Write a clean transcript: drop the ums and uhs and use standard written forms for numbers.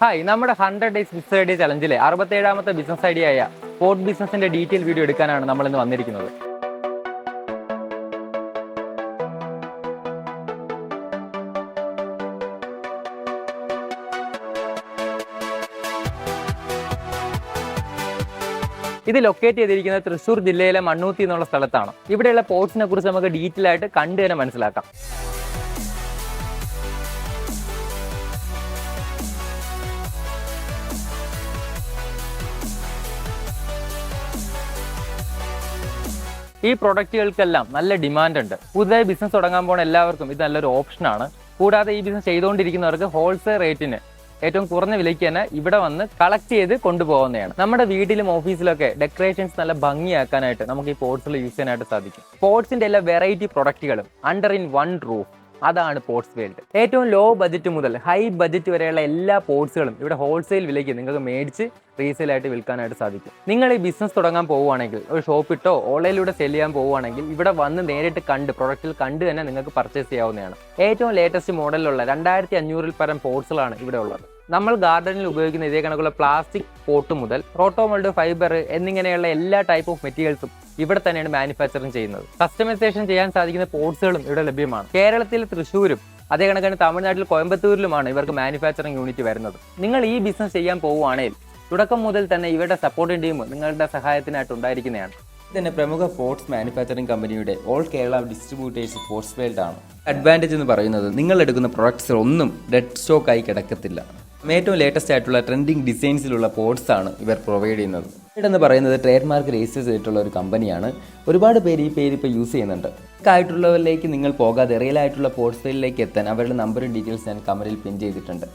Hi, നമ്മുടെ 100 days business idea ചലഞ്ചിലെ 67ാമത്തെ ബിസിനസ് ഐഡിയ ആയ പോട്ട് ബിസിനസിന്റെ ഡീറ്റെയിൽ വീഡിയോ എടുക്കാനാണ് നമ്മൾ ഇന്ന് വന്നിരിക്കുന്നത്. ഇത് ലൊക്കേറ്റ് ചെയ്തിരിക്കുന്നത് തൃശ്ശൂർ ജില്ലയിലെ മണ്ണൂത്തി എന്നുള്ള സ്ഥലത്താണ്. ഇവിടെയുള്ള പോട്ട്സിനെ കുറിച്ച് നമുക്ക് ഡീറ്റെയിൽ ആയിട്ട് കണ്ടു തന്നെ മനസ്സിലാക്കാം. ഈ പ്രൊഡക്റ്റുകൾക്കെല്ലാം നല്ല ഡിമാൻഡ് ഉണ്ട്. പുതുതായി ബിസിനസ് തുടങ്ങാൻ പോകുന്ന എല്ലാവർക്കും ഇത് നല്ലൊരു ഓപ്ഷനാണ്. കൂടാതെ ഈ ബിസിനസ് ചെയ്തുകൊണ്ടിരിക്കുന്നവർക്ക് ഹോൾസെയിൽ റേറ്റിന് ഏറ്റവും കുറഞ്ഞ വിലയ്ക്ക് തന്നെ ഇവിടെ വന്ന് കളക്ട് ചെയ്ത് കൊണ്ടുപോകുന്നതാണ്. നമ്മുടെ വീട്ടിലും ഓഫീസിലൊക്കെ ഡെക്കറേഷൻസ് നല്ല ഭംഗിയാക്കാനായിട്ട് നമുക്ക് ഈ പോട്ട്സിൽ യൂസ് ചെയ്യാനായിട്ട് സാധിക്കും. പോട്ട്സിന്റെ എല്ലാ വെറൈറ്റി പ്രൊഡക്റ്റുകളും അണ്ടർ ഇൻ വൺ റൂഫ്, അതാണ് പോട്ട്സ് വേൾഡ്. ഏറ്റവും ലോ ബജറ്റ് മുതൽ ഹൈ ബജറ്റ് വരെയുള്ള എല്ലാ പോട്ട്സുകളും ഇവിടെ ഹോൾസെയിൽ വിലയ്ക്ക് നിങ്ങൾക്ക് മേടിച്ച് റീസെയിൽ ആയിട്ട് വിൽക്കാനായിട്ട് സാധിക്കും. നിങ്ങൾ ഈ ബിസിനസ് തുടങ്ങാൻ പോവുകയാണെങ്കിൽ, ഒരു ഷോപ്പിട്ടോ ഓൺലൈനിലൂടെ സെല് ചെയ്യാൻ പോവുകയാണെങ്കിൽ ഇവിടെ വന്ന് നേരിട്ട് കണ്ട് പ്രൊഡക്റ്റിൽ കണ്ട് തന്നെ നിങ്ങൾക്ക് പർച്ചേസ് ചെയ്യാവുന്നതാണ്. ഏറ്റവും ലേറ്റസ്റ്റ് മോഡലിലുള്ള 2500-ൽ പരം പോട്ട്സുകളാണ് ഇവിടെ ഉള്ളത്. നമ്മൾ ഗാർഡനിൽ ഉപയോഗിക്കുന്ന ഇതേ കണക്കുള്ള പ്ലാസ്റ്റിക് പോട്ട് മുതൽ റോട്ടോമോൾഡ്, ഫൈബർ എന്നിങ്ങനെയുള്ള എല്ലാ ടൈപ്പ് ഓഫ് മെറ്റീരിയൽസും ഇവിടെ തന്നെയാണ് മാനുഫാക്ചറിങ് ചെയ്യുന്നത്. കസ്റ്റമൈസേഷൻ ചെയ്യാൻ സാധിക്കുന്ന പോട്ട്സുകളും ഇവിടെ ലഭ്യമാണ്. കേരളത്തിൽ തൃശ്ശൂരും അതേ കണക്കാണ് തമിഴ്നാട്ടിൽ കോയമ്പത്തൂരിലുമാണ് ഇവർക്ക് മാനുഫാക്ചറിങ് യൂണിറ്റ് വരുന്നത്. നിങ്ങൾ ഈ ബിസിനസ് ചെയ്യാൻ പോവുകയാണെങ്കിൽ തുടക്കം മുതൽ തന്നെ ഇവരുടെ സപ്പോർട്ടിംഗ് ടീം നിങ്ങളുടെ സഹായത്തിനായിട്ട് ഉണ്ടായിരിക്കുന്നതാണ്. തന്നെ പ്രമുഖ പോട്ട്സ് മാനുഫാക്ചറിംഗ് കമ്പനിയുടെ all Kerala distributors pots world ആണ്. അഡ്വാൻറ്റേജ് എന്ന് പറയുന്നത് നിങ്ങൾ എടുക്കുന്ന പ്രൊഡക്ട്സ് ഒന്നും ഡെഡ് സ്റ്റോക്ക് ആയി കിടക്കത്തില്ല. ഏറ്റവും ലേറ്റസ്റ്റ് ആയിട്ടുള്ള ട്രെൻഡിങ് ഡിസൈൻസിലുള്ള പോട്ട്സ് ആണ് ഇവർ പ്രൊവൈഡ് ചെയ്യുന്നത്. എന്ന് പറയുന്നത് ട്രേഡ് മാർക്ക് രജിസ്റ്റർ ചെയ്തിട്ടുള്ള ഒരു കമ്പനിയാണ്. ഒരുപാട് പേര് ഈ പേര് ഇപ്പോൾ യൂസ് ചെയ്യുന്നുണ്ട്. ആയിട്ടുള്ളവരിലേക്ക് നിങ്ങൾ പോകാതെ റിയൽ ആയിട്ടുള്ള പോട്ട്സ് വേൾഡിലേക്ക് എത്താൻ അവരുടെ നമ്പറും ഡീറ്റെയിൽസ് ഞാൻ കമന്റിൽ പിൻ ചെയ്തിട്ടുണ്ട്.